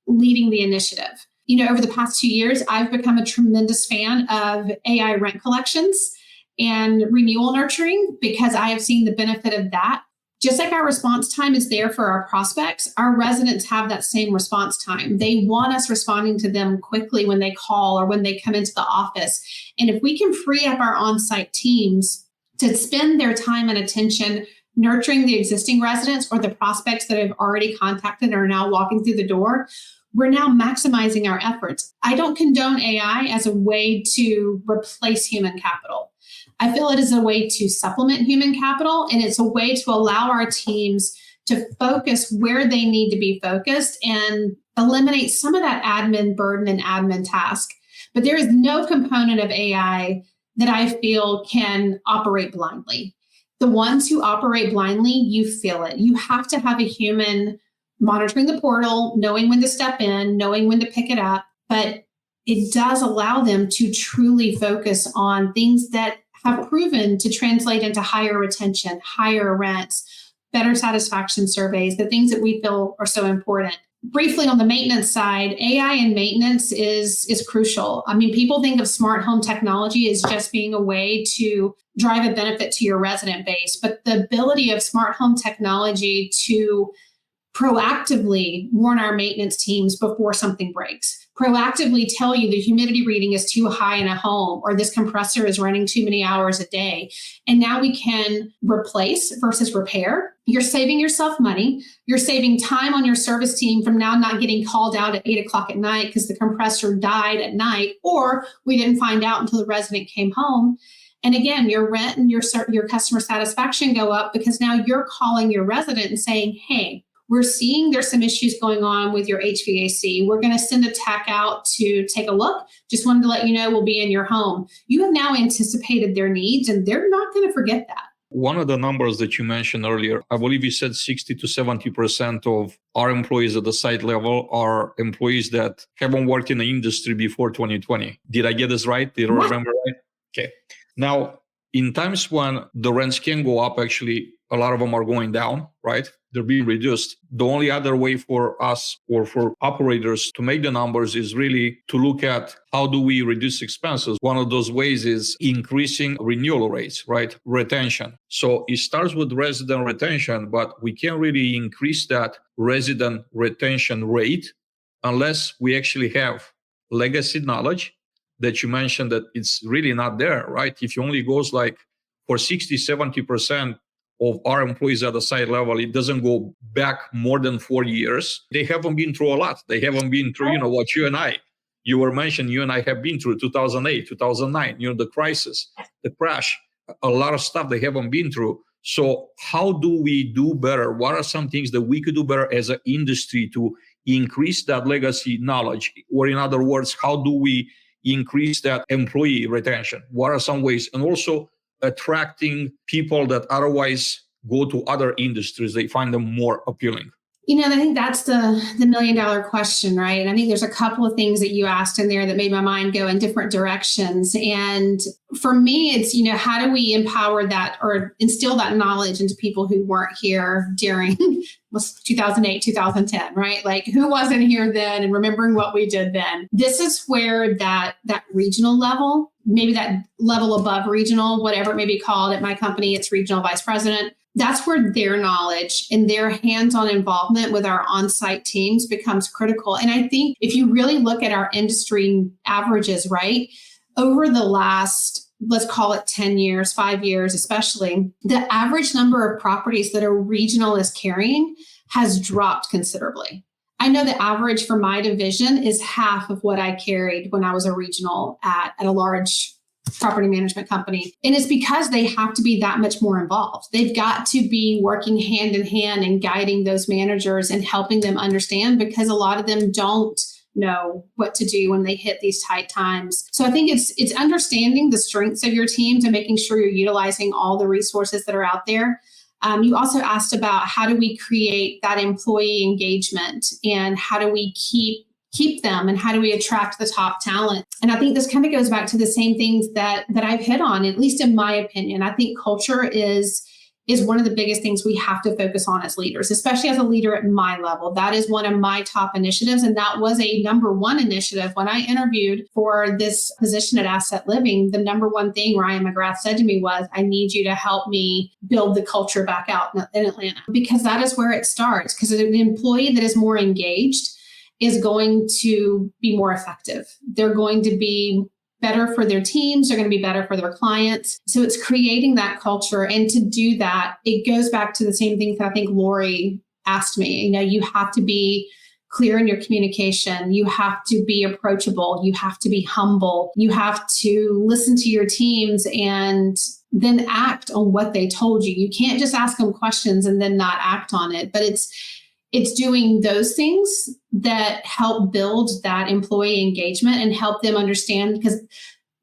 [SPEAKER 1] leading the initiative. Over the past 2 years, I've become a tremendous fan of AI rent collections and renewal nurturing because I have seen the benefit of that. Just like our response time is there for our prospects, our residents have that same response time. They want us responding to them quickly when they call or when they come into the office. And if we can free up our on-site teams to spend their time and attention nurturing the existing residents or the prospects that have already contacted and are now walking through the door, we're now maximizing our efforts. I don't condone AI as a way to replace human capital. I feel it is a way to supplement human capital, and it's a way to allow our teams to focus where they need to be focused and eliminate some of that admin burden and admin task. But there is no component of AI that I feel can operate blindly. The ones who operate blindly, you feel it. You have to have a human monitoring the portal, knowing when to step in, knowing when to pick it up. But it does allow them to truly focus on things that have proven to translate into higher retention, higher rents, better satisfaction surveys, the things that we feel are so important. Briefly on the maintenance side, AI and maintenance is crucial. I mean, people think of smart home technology as just being a way to drive a benefit to your resident base, but the ability of smart home technology to proactively warn our maintenance teams before something breaks, proactively tell you the humidity reading is too high in a home or this compressor is running too many hours a day. And now we can replace versus repair. You're saving yourself money. You're saving time on your service team from now not getting called out at 8 o'clock at night because the compressor died at night, or we didn't find out until the resident came home. And again, your rent and your customer satisfaction go up because now you're calling your resident and saying, hey, we're seeing there's some issues going on with your HVAC. We're going to send a tech out to take a look. Just wanted to let you know we'll be in your home. You have now anticipated their needs, and they're not going to forget that.
[SPEAKER 2] One of the numbers that you mentioned earlier, I believe you said 60 to 70% of our employees at the site level are employees that haven't worked in the industry before 2020. Did I get this right? Did I remember right? Okay. Now, in times when the rents can go up, actually, a lot of them are going down, right? They're being reduced. The only other way for us or for operators to make the numbers is really to look at how do we reduce expenses. One of those ways is increasing renewal rates, right? Retention. So it starts with resident retention, but we can't really increase that resident retention rate unless we actually have legacy knowledge that you mentioned that it's really not there, right? If you only goes like for 60, 70% of our employees at the site level, it doesn't go back more than 4 years. They haven't been through a lot. They haven't been through, what you and I have been through 2008, 2009, the crisis, the crash, a lot of stuff they haven't been through. So how do we do better? What are some things that we could do better as an industry to increase that legacy knowledge? Or in other words, how do we increase that employee retention? What are some ways? And also attracting people that otherwise go to other industries, they find them more appealing.
[SPEAKER 1] I think that's the $1 million question, right? And I think there's a couple of things that you asked in there that made my mind go in different directions. And for me, it's, how do we empower that or instill that knowledge into people who weren't here during 2008, 2010, right? Like who wasn't here then and remembering what we did then. This is where that regional level, maybe that level above regional, whatever it may be called at my company, it's regional vice president. That's where their knowledge and their hands-on involvement with our on-site teams becomes critical. And I think if you really look at our industry averages, right, over the last, let's call it 10 years, 5 years especially, the average number of properties that a regional is carrying has dropped considerably. I know the average for my division is half of what I carried when I was a regional at a large property management company. And it's because they have to be that much more involved. They've got to be working hand in hand and guiding those managers and helping them understand because a lot of them don't know what to do when they hit these tight times. So I think it's understanding the strengths of your teams and making sure you're utilizing all the resources that are out there. You also asked about how do we create that employee engagement and how do we keep them and how do we attract the top talent? And I think this kind of goes back to the same things that I've hit on, at least in my opinion. I think culture is one of the biggest things we have to focus on as leaders, especially as a leader at my level. That is one of my top initiatives. And that was a number one initiative. When I interviewed for this position at Asset Living, the number one thing Ryan McGrath said to me was, I need you to help me build the culture back out in Atlanta, because that is where it starts. Because an employee that is more engaged is going to be more effective. They're going to be better for their teams, they're going to be better for their clients. So it's creating that culture. And to do that, it goes back to the same thing that I think Lori asked me. You have to be clear in your communication. You have to be approachable. You have to be humble. You have to listen to your teams and then act on what they told you. You can't just ask them questions and then not act on it. But it's doing those things that help build that employee engagement and help them understand, because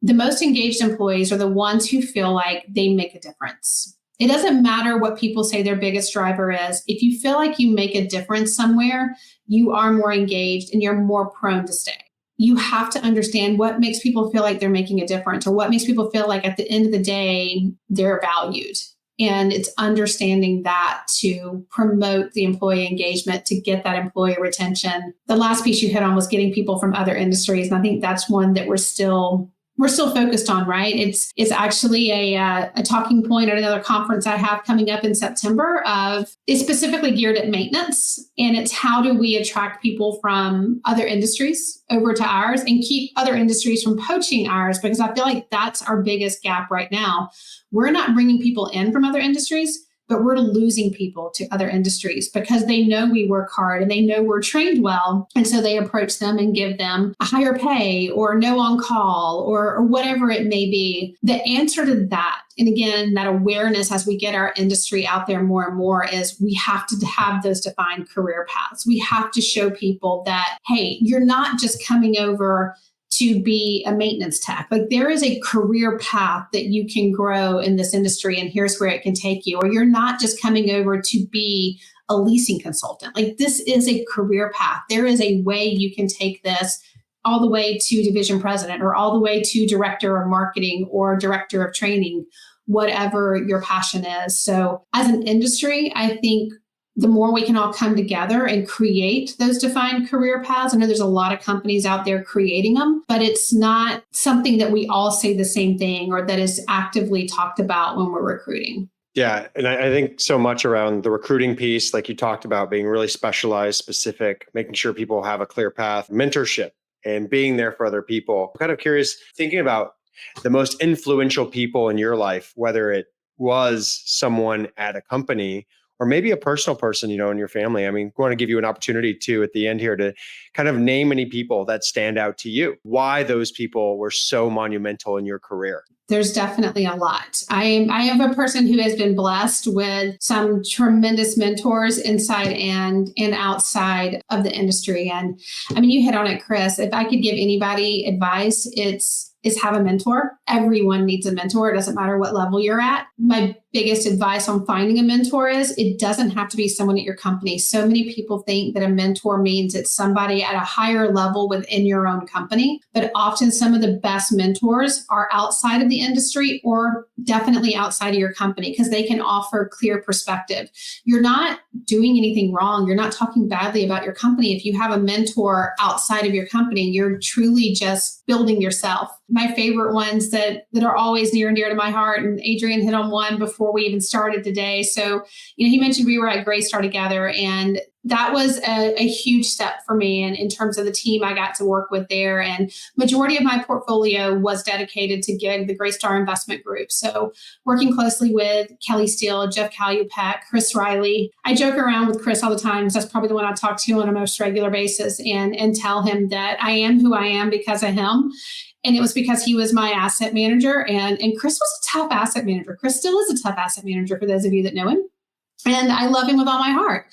[SPEAKER 1] the most engaged employees are the ones who feel like they make a difference. It doesn't matter what people say their biggest driver is. If you feel like you make a difference somewhere, you are more engaged and you're more prone to stay. You have to understand what makes people feel like they're making a difference, or what makes people feel like at the end of the day, they're valued. And it's understanding that to promote the employee engagement, to get that employee retention. The last piece you hit on was getting people from other industries. And I think that's one that we're still focused on, right? It's actually a talking point at another conference I have coming up in September. It's specifically geared at maintenance, and it's how do we attract people from other industries over to ours and keep other industries from poaching ours, because I feel like that's our biggest gap right now. We're not bringing people in from other industries, but we're losing people to other industries because they know we work hard and they know we're trained well. And so they approach them and give them a higher pay or no on call or whatever it may be. The answer to that, and again, that awareness as we get our industry out there more and more, is we have to have those defined career paths. We have to show people that, hey, you're not just coming over to be a maintenance tech. Like, there is a career path that you can grow in this industry, and here's where it can take you. Or you're not just coming over to be a leasing consultant. Like, this is a career path. There is a way you can take this all the way to division president, or all the way to director of marketing or director of training, whatever your passion is. So as an industry, I think the more we can all come together and create those defined career paths. I know there's a lot of companies out there creating them, but it's not something that we all say the same thing or that is actively talked about when we're recruiting.
[SPEAKER 3] Yeah. And I think so much around the recruiting piece, like you talked about, being really specialized, specific, making sure people have a clear path, mentorship, and being there for other people. I'm kind of curious, thinking about the most influential people in your life, whether it was someone at a company or maybe a personal person, in your family. I mean, I want to give you an opportunity to, at the end here, to kind of name any people that stand out to you, why those people were so monumental in your career.
[SPEAKER 1] There's definitely a lot. I am a person who has been blessed with some tremendous mentors inside and outside of the industry. And I mean, you hit on it, Chris. If I could give anybody advice, is have a mentor. Everyone needs a mentor. It doesn't matter what level you're at. My biggest advice on finding a mentor is it doesn't have to be someone at your company. So many people think that a mentor means it's somebody at a higher level within your own company, but often some of the best mentors are outside of the industry or definitely outside of your company, because they can offer clear perspective. You're not doing anything wrong. You're not talking badly about your company. If you have a mentor outside of your company, you're truly just building yourself. My favorite ones that are always near and dear to my heart, and Adrian hit on one before we even started today. So, he mentioned we were at Greystar together, and that was a huge step for me. And in terms of the team I got to work with there, and majority of my portfolio was dedicated to GIG, the Greystar Investment Group. So working closely with Kelly Steele, Jeff Kalupek, Chris Riley. I joke around with Chris all the time because that's probably the one I talk to on a most regular basis, and tell him that I am who I am because of him. And it was because he was my asset manager. And Chris was a tough asset manager. Chris still is a tough asset manager for those of you that know him. And I love him with all my heart.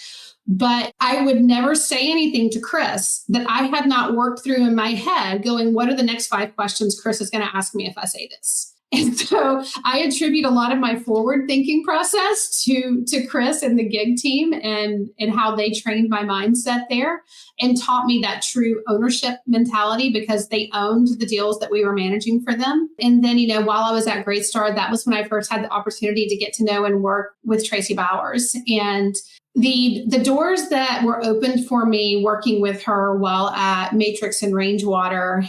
[SPEAKER 1] But I would never say anything to Chris that I had not worked through in my head going, what are the next 5 questions Chris is going to ask me if I say this? And so I attribute a lot of my forward thinking process to Chris and the GIG team and how they trained my mindset there and taught me that true ownership mentality, because they owned the deals that we were managing for them. And then, while I was at Greystar, that was when I first had the opportunity to get to know and work with Tracy Bowers. And the doors that were opened for me working with her while at Matrix and Rangewater,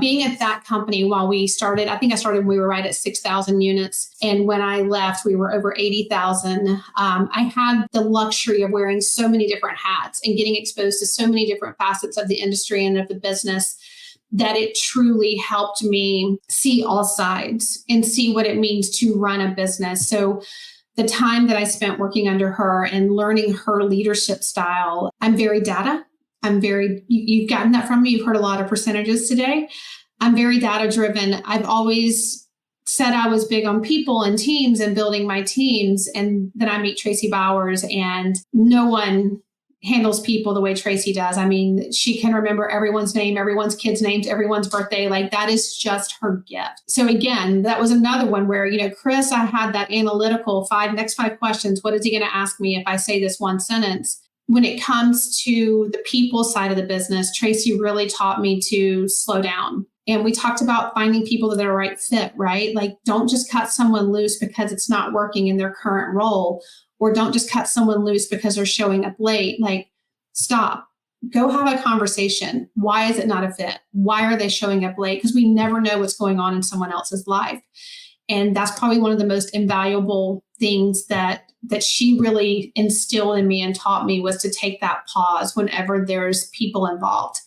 [SPEAKER 1] being at that company while we started, I think I started when we were right at 6,000 units. And when I left, we were over 80,000. I had the luxury of wearing so many different hats and getting exposed to so many different facets of the industry and of the business that it truly helped me see all sides and see what it means to run a business. So the time that I spent working under her and learning her leadership style, I'm very data. You've gotten that from me. You've heard a lot of percentages today. I'm very data driven. I've always said I was big on people and teams and building my teams. And then I meet Tracy Bowers, and no one handles people the way Tracy does. I mean, she can remember everyone's name, everyone's kids' names, everyone's birthday. Like, that is just her gift. So again, that was another one where, Chris, I had that analytical next five questions. What is he going to ask me if I say this one sentence? When it comes to the people side of the business, Tracy really taught me to slow down. And we talked about finding people that are a right fit, right? Like, don't just cut someone loose because it's not working in their current role, or don't just cut someone loose because they're showing up late. Like, stop, go have a conversation. Why is it not a fit? Why are they showing up late? Because we never know what's going on in someone else's life. And that's probably one of the most invaluable things that she really instilled in me and taught me, was to take that pause whenever there's people involved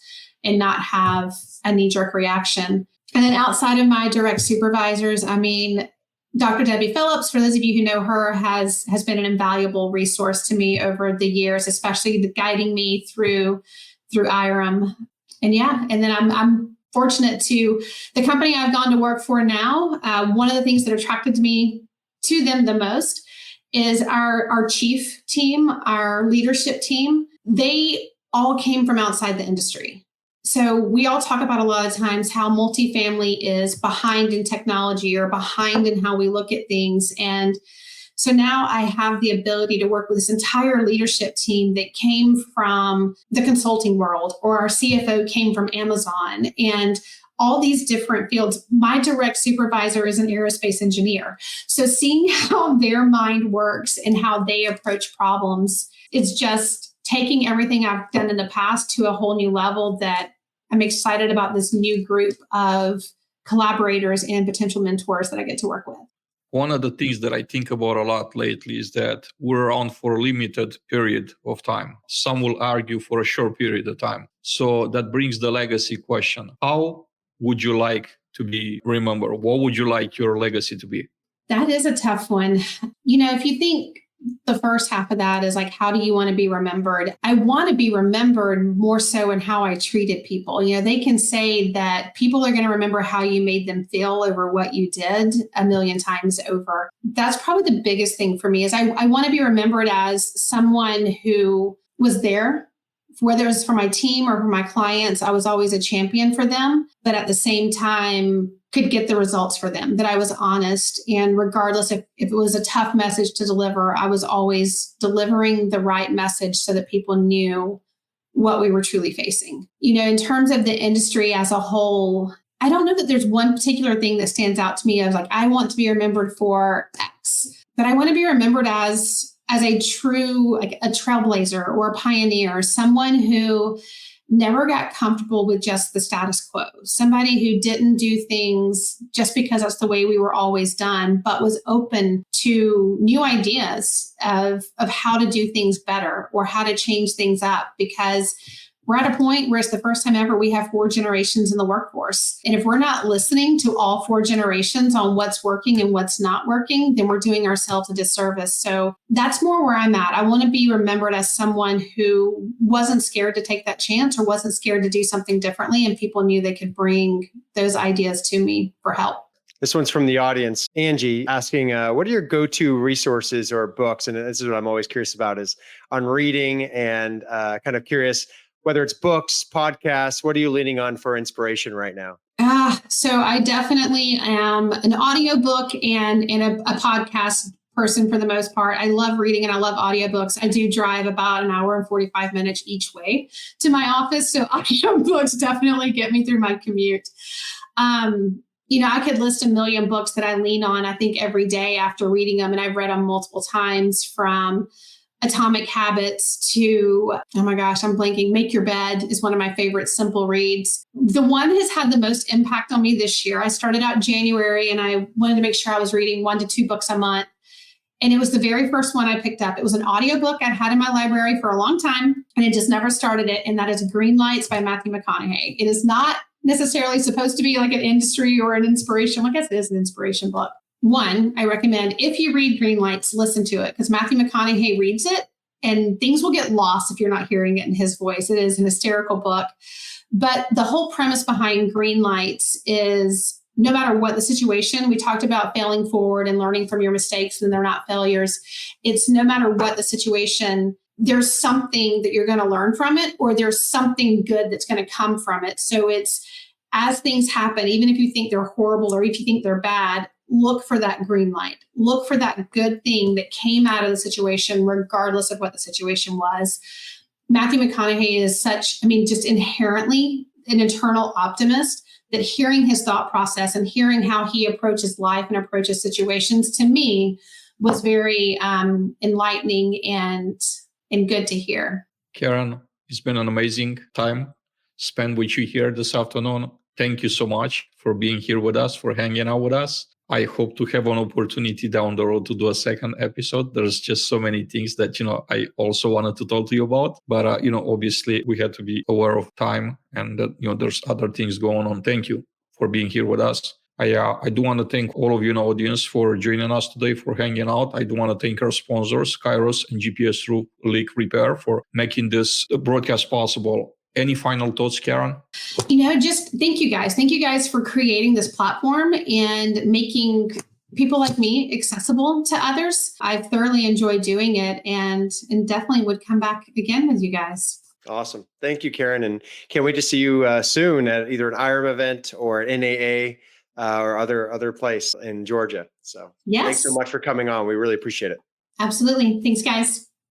[SPEAKER 1] and not have a knee-jerk reaction. And then outside of my direct supervisors, I mean, Dr. Debbie Phillips, for those of you who know her, has been an invaluable resource to me over the years, especially guiding me through IREM. And then I'm fortunate to the company I've gone to work for now. One of the things that attracted me to them the most is our chief team, our leadership team. They all came from outside the industry. So we all talk about a lot of times how multifamily is behind in technology or behind in how we look at things. And so now I have the ability to work with this entire leadership team that came from the consulting world, or our CFO came from Amazon, and all these different fields. My direct supervisor is an aerospace engineer. So seeing how their mind works and how they approach problems, it's just taking everything I've done in the past to a whole new level, that I'm excited about this new group of collaborators and potential mentors that I get to work with.
[SPEAKER 2] One of the things that I think about a lot lately is that we're on for a limited period of time. Some will argue for a short period of time. So that brings the legacy question. How would you like to be remembered? What would you like your legacy to be?
[SPEAKER 1] That is a tough one. If you think the first half of that is like, how do you want to be remembered? I want to be remembered more so in how I treated people. They can say that people are going to remember how you made them feel over what you did a million times over. That's probably the biggest thing for me, is I want to be remembered as someone who was there, whether it was for my team or for my clients. I was always a champion for them, but at the same time could get the results for them, that I was honest. And regardless if it was a tough message to deliver, I was always delivering the right message so that people knew what we were truly facing. In terms of the industry as a whole, I don't know that there's one particular thing that stands out to me as like, I want to be remembered for X, but I want to be remembered as a true, like a trailblazer or a pioneer, someone who never got comfortable with just the status quo, somebody who didn't do things just because that's the way we were always done, but was open to new ideas of how to do things better or how to change things up, because we're at a point where it's the first time ever we have 4 generations in the workforce. And if we're not listening to all 4 generations on what's working and what's not working, then we're doing ourselves a disservice. So that's more where I'm at. I want to be remembered as someone who wasn't scared to take that chance or wasn't scared to do something differently, and people knew they could bring those ideas to me for help.
[SPEAKER 3] This one's from the audience. Angie asking, what are your go-to resources or books? And this is what I'm always curious about, is on reading, and kind of curious, whether it's books, podcasts, what are you leaning on for inspiration right now?
[SPEAKER 1] So I definitely am an audiobook and a podcast person for the most part. I love reading and I love audiobooks. I do drive about an hour and 45 minutes each way to my office. So audiobooks definitely get me through my commute. I could list a million books that I lean on, I think, every day after reading them. And I've read them multiple times, from Atomic Habits to, oh my gosh, I'm blanking. Make Your Bed is one of my favorite simple reads. The one has had the most impact on me this year. I started out in January and I wanted to make sure I was reading 1 to 2 books a month. And it was the very first one I picked up. It was an audiobook I'd had in my library for a long time, and it just never started it. And that is Green Lights by Matthew McConaughey. It is not necessarily supposed to be like an industry or an inspiration. Well, I guess it is an inspiration book. One, I recommend if you read Green Lights, listen to it because Matthew McConaughey reads it and things will get lost if you're not hearing it in his voice. It is an hysterical book. But the whole premise behind Green Lights is no matter what the situation, we talked about failing forward and learning from your mistakes and they're not failures. It's no matter what the situation, there's something that you're going to learn from it or there's something good that's going to come from it. So it's as things happen, even if you think they're horrible or if you think they're bad, look for that green light. Look for that good thing that came out of the situation, regardless of what the situation was. Matthew McConaughey is just inherently an eternal optimist that hearing his thought process and hearing how he approaches life and approaches situations to me was very enlightening and good to hear.
[SPEAKER 2] Karen, it's been an amazing time spent with you here this afternoon. Thank you so much for being here with us, for hanging out with us. I hope to have an opportunity down the road to do a second episode. There's just so many things that, I also wanted to talk to you about. But, obviously we had to be aware of time and that, there's other things going on. Thank you for being here with us. I do want to thank all of you in the audience for joining us today, for hanging out. I do want to thank our sponsors, Kairos and GPS Roof Leak Repair, for making this broadcast possible. Any final thoughts, Karen?
[SPEAKER 1] Just thank you guys. Thank you guys for creating this platform and making people like me accessible to others. I've thoroughly enjoyed doing it and definitely would come back again with you guys.
[SPEAKER 3] Awesome. Thank you, Karen. And can't wait to see you soon at either an IREM event or an NAA or other place in Georgia. So
[SPEAKER 1] yes.
[SPEAKER 3] Thanks so much for coming on. We really appreciate it.
[SPEAKER 1] Absolutely. Thanks, guys.